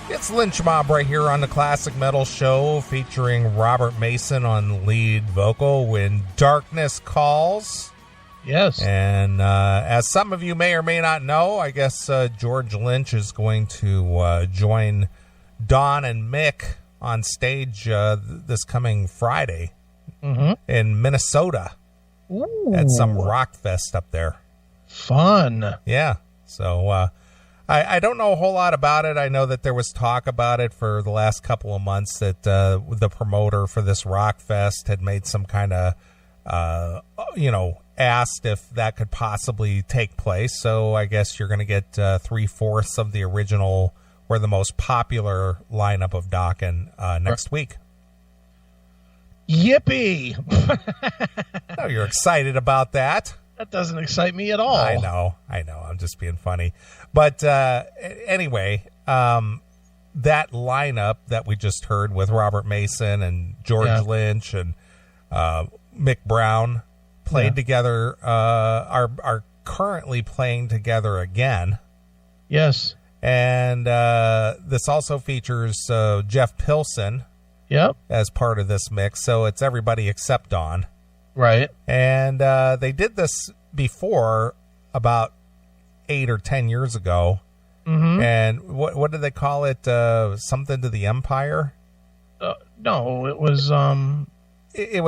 It's Lynch Mob right here on the Classic Metal Show, featuring Robert Mason on lead vocal, When Darkness Calls. Yes. And as some of you may or may not know, I guess George Lynch is going to join Don and Mick on stage this coming Friday in Minnesota at some rock fest up there. Fun. Yeah. So I don't know a whole lot about it. I know that there was talk about it for the last couple of months that the promoter for this rock fest had made some kind of, asked if that could possibly take place. So I guess you're going to get 3/4 of the original or the most popular lineup of Dokken next week. Yippee! Oh, you're excited about that? That doesn't excite me at all. I know. I'm just being funny. But anyway, that lineup that we just heard with Robert Mason and George Lynch and Mick Brown played together, are currently playing together again. Yes. And this also features Jeff Pilson as part of this mix. So it's everybody except Don. Right. And they did this before about 8 or 10 years ago. Mm-hmm. And what did they call it? Something to the Empire? No, it was it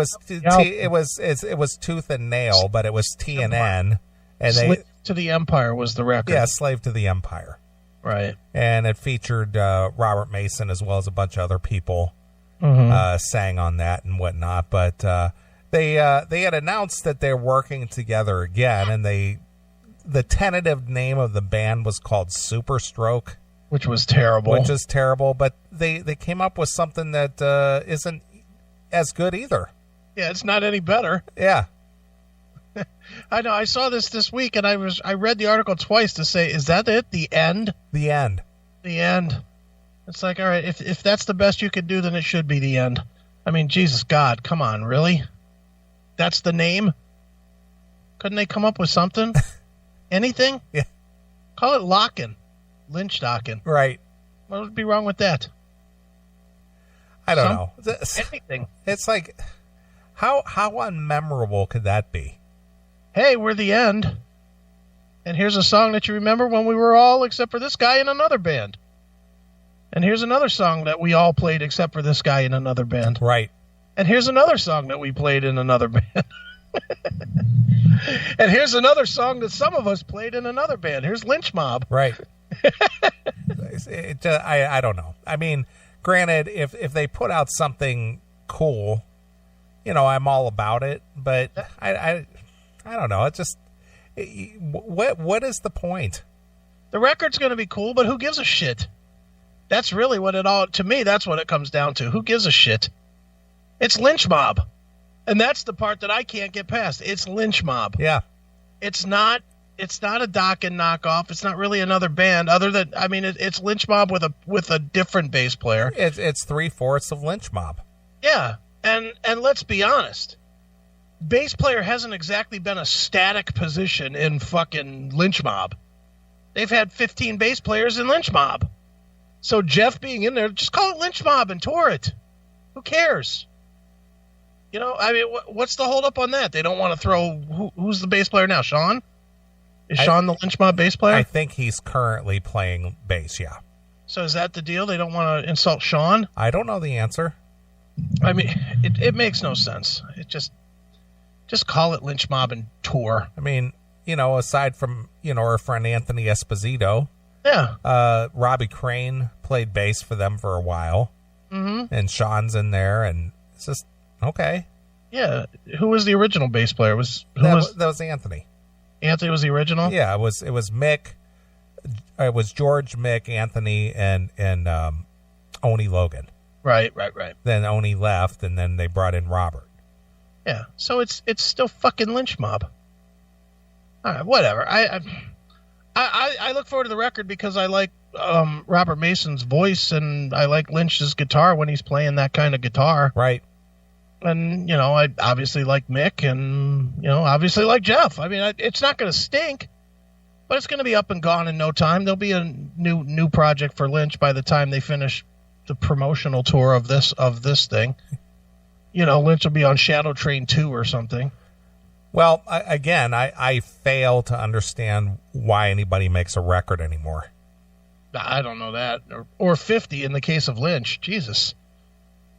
was Tooth and Nail, but it was TNN. And Slave to the Empire was the record. Yeah, Slave to the Empire. Right. And it featured Robert Mason as well as a bunch of other people sang on that and whatnot. But they had announced that they're working together again, and the tentative name of the band was called Super Stroke, which was terrible. But they came up with something that isn't as good either. Yeah, it's not any better. Yeah. I know. I saw this week, and I read the article twice to say, is that it? The end? The end. The end. It's like, all right, if that's the best you could do, then it should be the end. I mean, Jesus God, come on, really? That's the name? Couldn't they come up with something? Anything? Yeah. Call it Locken. Lynch Dokken. Right. What would be wrong with that? I don't know. Anything. It's like, how unmemorable could that be? Hey, we're the end. And here's a song that you remember when we were all, except for this guy, in another band. And here's another song that we all played except for this guy in another band. Right. And here's another song that we played in another band. And here's another song that some of us played in another band. Here's Lynch Mob. Right. I don't know. I mean, granted, if they put out something cool, I'm all about it. But I don't know. It just what is the point? The record's going to be cool, but who gives a shit? That's really what to me, that's what it comes down to. Who gives a shit? It's Lynch Mob. And that's the part that I can't get past. It's Lynch Mob. Yeah. It's not a Dokken knockoff. It's not really another band other than, I mean, it's Lynch Mob with a different bass player. It's 3/4 of Lynch Mob. Yeah. And let's be honest. Bass player hasn't exactly been a static position in fucking Lynch Mob. They've had 15 bass players in Lynch Mob. So Jeff being in there, just call it Lynch Mob and tour it. Who cares? I mean, what's the holdup on that? They don't want to throw... Who's the bass player now? Sean? Is Sean the Lynch Mob bass player? I think he's currently playing bass, yeah. So is that the deal? They don't want to insult Sean? I don't know the answer. I mean, it makes no sense. It just call it Lynch Mob and tour. I mean, aside from, our friend Anthony Esposito... Yeah. Robbie Crane played bass for them for a while. Mm-hmm. And Sean's in there, and it's just, okay. Yeah. Who was the original bass player? That was Anthony. Anthony was the original? Yeah, it was Mick. It was George, Mick, Anthony, and Oni Logan. Right. Then Oni left, and then they brought in Robert. Yeah. So it's still fucking Lynch Mob. All right, whatever. I look forward to the record because I like Robert Mason's voice, and I like Lynch's guitar when he's playing that kind of guitar. Right. And, I obviously like Mick and, obviously like Jeff. I mean, it's not going to stink. But it's going to be up and gone in no time. There'll be a new project for Lynch by the time they finish the promotional tour of this thing. Lynch will be on Shadow Train 2 or something. Well, I fail to understand why anybody makes a record anymore. I don't know that. Or 50 in the case of Lynch. Jesus.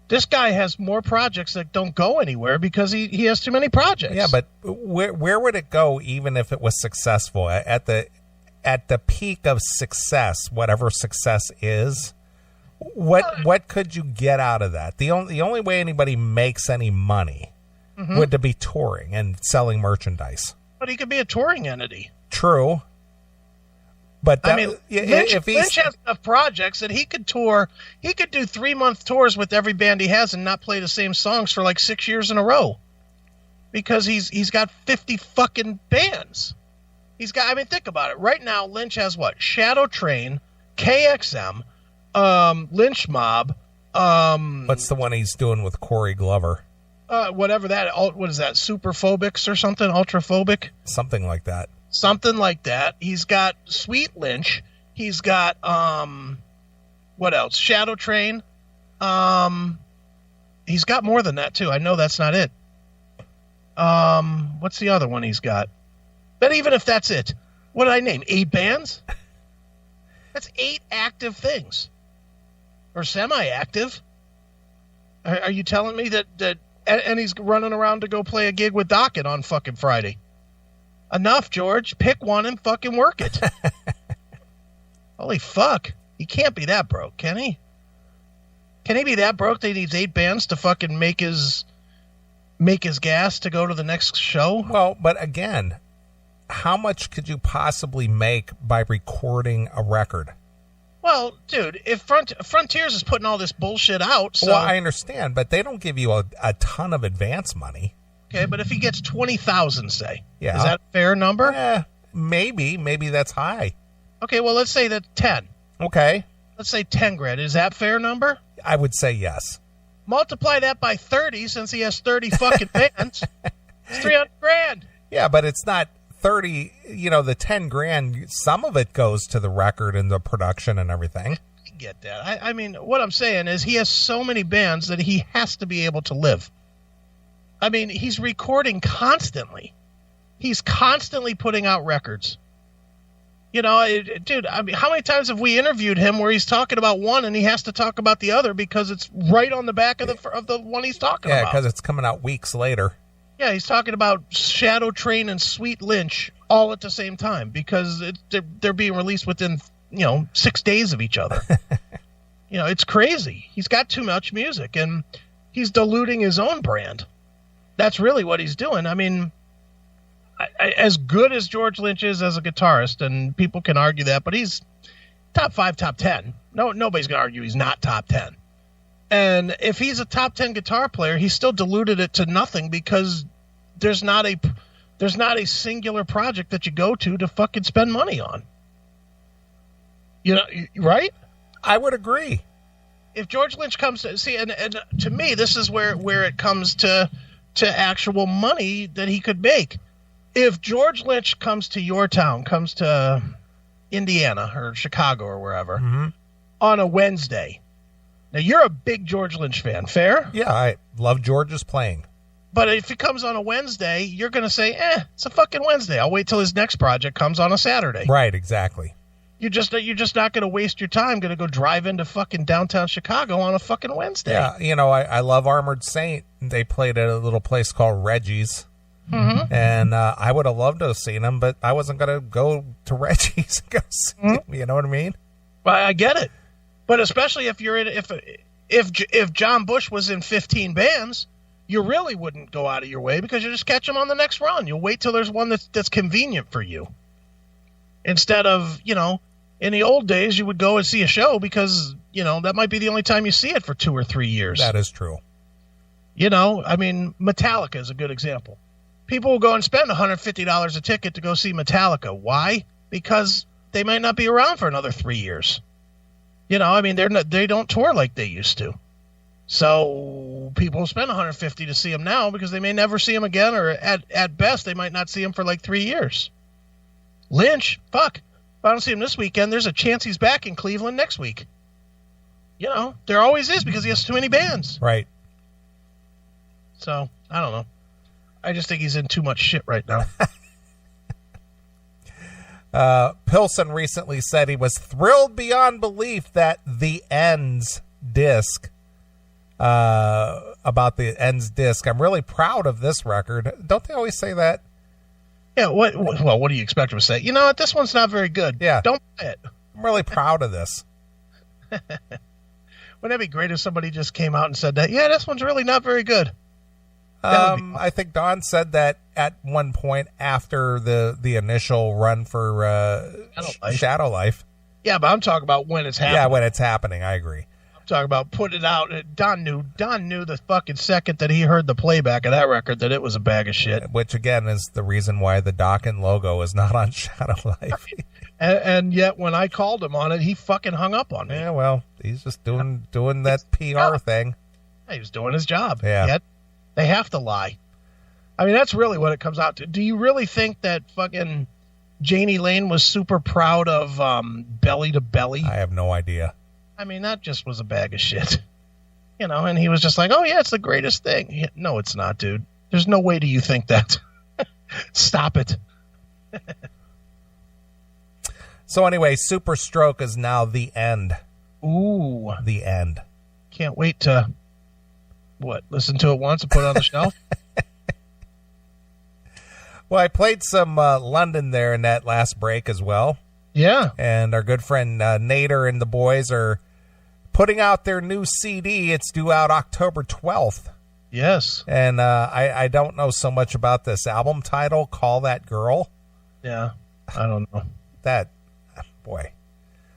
This guy has more projects that don't go anywhere because he has too many projects. Yeah, but where would it go even if it was successful? At the peak of success, whatever success is, what could you get out of that? The only way anybody makes any money would to be touring and selling merchandise. But he could be a touring entity. True. But Lynch has enough projects that he could tour. He could do 3-month tours with every band he has and not play the same songs for like 6 years in a row, because he's got 50 fucking bands. Think about it. Right now, Lynch has what? Shadow Train, KXM, Lynch Mob. What's the one he's doing with Corey Glover? Whatever that. What is that? Superphobics or something? Ultraphobic? Something like that. Something like that. He's got Sweet Lynch. He's got what else? Shadow Train. He's got more than that too. I know that's not it. What's the other one he's got? But even if that's it, what did I name? 8 bands? That's 8 active things. Or semi-active. Are you telling me that and he's running around to go play a gig with Dokken on fucking Friday? Enough, George. Pick one and fucking work it. Holy fuck. He can't be that broke, can he? Can he be that broke that he needs 8 bands to fucking make his gas to go to the next show? Well, but again, how much could you possibly make by recording a record? Well, dude, if Frontiers is putting all this bullshit out... So... Well, I understand, but they don't give you a ton of advance money. Okay, but if he gets 20,000, say, yeah, is that a fair number? Maybe that's high. Okay, well, let's say that 10. Okay. Let's say 10 grand. Is that fair number? I would say yes. Multiply that by 30 since he has 30 fucking bands. It's 300 grand. Yeah, but it's not 30, the 10 grand, some of it goes to the record and the production and everything. I get that. I mean, what I'm saying is he has so many bands that he has to be able to live. I mean, he's recording constantly. He's constantly putting out records. Dude, I mean, how many times have we interviewed him where he's talking about one and he has to talk about the other because it's right on the back of the one he's talking about? Yeah, because it's coming out weeks later. Yeah, he's talking about Shadow Train and Sweet Lynch all at the same time because they're being released within, 6 days of each other. It's crazy. He's got too much music and he's diluting his own brand. That's really what he's doing. I mean, as good as George Lynch is as a guitarist, and people can argue that, but he's top 5, top 10. Nobody's going to argue he's not top 10. And if he's a top 10 guitar player, he's still diluted it to nothing because there's not a singular project that you go to fucking spend money on. Right? I would agree. If George Lynch comes to see, and to me, this is where it comes to actual money that he could make. If George Lynch comes to your town, comes to Indiana or Chicago or wherever on a Wednesday. Now, you're a big George Lynch fan, fair? Yeah, I love George's playing. But if he comes on a Wednesday, you're going to say, it's a fucking Wednesday. I'll wait till his next project comes on a Saturday. Right, exactly. You're just not going to waste your time going to go drive into fucking downtown Chicago on a fucking Wednesday. Yeah, I love Armored Saint. They played at a little place called Reggie's. Mm-hmm. And I would have loved to have seen them, but I wasn't going to go to Reggie's and go see them. You know what I mean? Well, I get it. But especially if you're if John Bush was in 15 bands, you really wouldn't go out of your way because you just catch him on the next run. You'll wait till there's one that's convenient for you. Instead of, in the old days, you would go and see a show because, that might be the only time you see it for 2 or 3 years. That is true. I mean, Metallica is a good example. People will go and spend $150 a ticket to go see Metallica. Why? Because they might not be around for another 3 years. I mean, they don't tour like they used to. So people spend $150 to see them now because they may never see them again, or at best, they might not see them for like 3 years. Lynch, fuck. If I don't see him this weekend, there's a chance he's back in Cleveland next week. You know, there always is because he has too many bands. Right. So, I don't know. I just think he's in too much shit right now. Pilsen recently said he was thrilled beyond belief that the Ends disc, about the Ends disc. I'm really proud of this record. Don't they always say that? Yeah, what do you expect him to say? You know what? This one's not very good. Yeah. Don't buy it. I'm really proud of this. Wouldn't that be great if somebody just came out and said that? Yeah, this one's really not very good. I think Don said that at one point after the initial run for Shadow Life. Yeah, but I'm talking about when it's happening. Yeah, when it's happening. I agree. I'm talking about put it out. Don knew the fucking second that he heard the playback of that record that it was a bag of shit. Which, again, is the reason why the Dokken logo is not on Shadow Life. And yet when I called him on it, he fucking hung up on me. Yeah, well, he's just doing that PR thing. Yeah, he was doing his job. Yeah. Yet they have to lie. I mean, that's really what it comes out to. Do you really think that fucking Janie Lane was super proud of Belly to Belly? I have no idea. I mean, that just was a bag of shit. You know, and he was just like, oh, yeah, it's the greatest thing. No, it's not, dude. There's no way do you think that. Stop it. So anyway, Super Stroke is now the end. Ooh. The end. Can't wait to, listen to it once and put it on the shelf? Well, I played some London there in that last break as well. Yeah. And our good friend Nader and the boys are putting out their new CD. It's due out October 12th. Yes. And I don't know so much about this album title, Call That Girl. Yeah. I don't know. That, boy.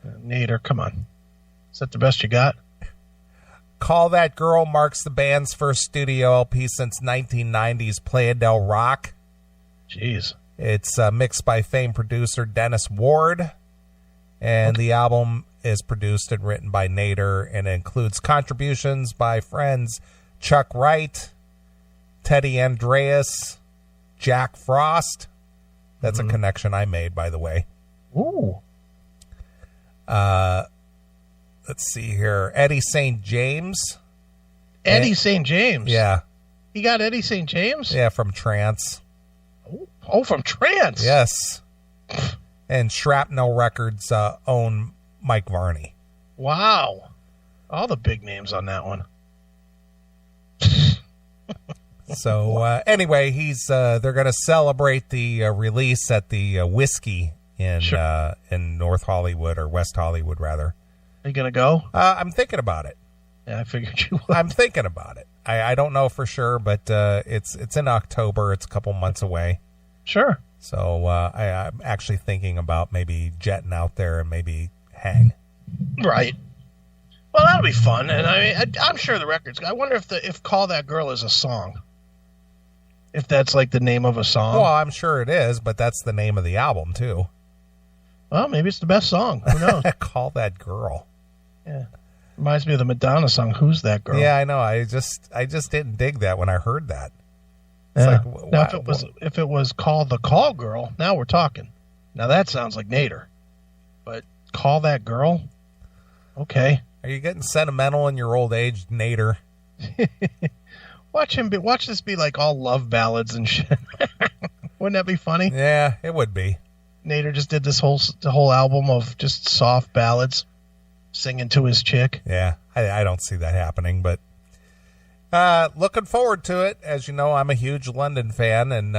Nader, come on. Is that the best you got? Call That Girl marks the band's first studio LP since 1990's Playa del Rock. Jeez. It's mixed by famed producer Dennis Ward, and the album is produced and written by Nader, and it includes contributions by friends Chuck Wright, Teddy Andreas, Jack Frost. That's a connection I made, by the way. Ooh. Let's see here. Eddie St. James. Eddie St. James? Yeah. He got Eddie St. James? Yeah, from Trance. Oh, from Trance. Yes. And Shrapnel Records own Mike Varney. Wow. All the big names on that one. So anyway, they're going to celebrate the release at the Whiskey in North Hollywood, or West Hollywood rather. Are you going to go? I'm thinking about it. Yeah, I figured you would. I'm thinking about it. I don't know for sure, but it's in October. It's a couple months away. Sure. So I'm actually thinking about maybe jetting out there and maybe hang. Right. Well, that'll be fun, and I'm sure the record's. I wonder if "Call That Girl" is a song. If that's like the name of a song. Well, I'm sure it is, but that's the name of the album too. Well, maybe it's the best song. Who knows? Call That Girl. Yeah. Reminds me of the Madonna song, Who's That Girl? Yeah, I know. I just didn't dig that when I heard that. It's yeah. like, now, if it was called The Call Girl, now we're talking. Now that sounds like Nader. But Call That Girl? Okay. Are you getting sentimental in your old age, Nader? Watch this be like all love ballads and shit. Wouldn't that be funny? Yeah, it would be. Nader just did the whole album of just soft ballads, singing to his chick. Yeah, I don't see that happening, but looking forward to it. As you know, I'm a huge London fan, and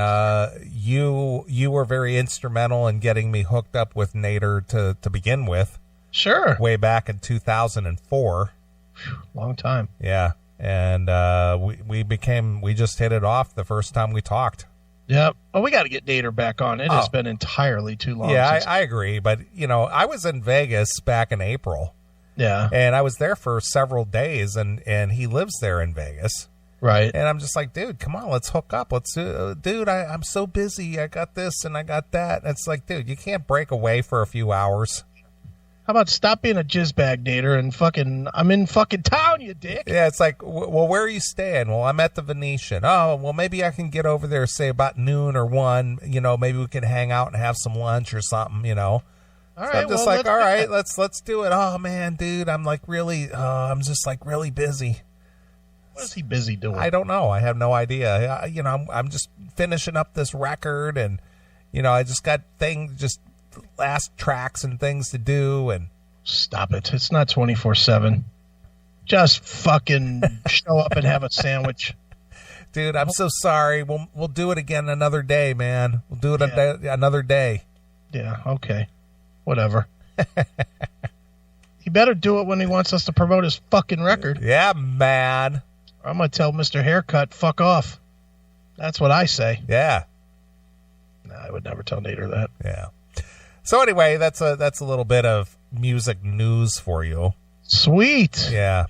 you were very instrumental in getting me hooked up with Nader to begin with. Sure. Way back in 2004. Long time. Yeah, and we just hit it off the first time we talked. Yeah. Oh, we got to get Nader back on. It has been entirely too long. Yeah, I agree. But, I was in Vegas back in April. Yeah. And I was there for several days, and he lives there in Vegas. Right. And I'm just like, dude, come on, let's hook up. Dude, I'm so busy. I got this and I got that. And it's like, dude, you can't break away for a few hours. How about stop being a jizzbag, Nader, and fucking, I'm in fucking town, you dick. Yeah, it's like, well, where are you staying? Well, I'm at the Venetian. Oh, well, maybe I can get over there, say, about noon or 1. You know, maybe we can hang out and have some lunch or something, you know. All So right, I'm just well, like, all right, let's do it. Oh, man, dude, I'm like really, I'm just like really busy. What is he busy doing? I don't know. I have no idea. You know, I'm just finishing up this record, and, you know, I just got just last tracks and things to do. And stop it. It's not 24/7. Just fucking show up and have a sandwich. Dude, I'm so sorry. We'll do it again another day, man. We'll do it another day. Yeah, okay. Whatever. He better do it when he wants us to promote his fucking record. Yeah, man. I'm going to tell Mr. Haircut, fuck off. That's what I say. Yeah. No, I would never tell Nader that. Yeah. So anyway, that's a little bit of music news for you. Sweet. Yeah.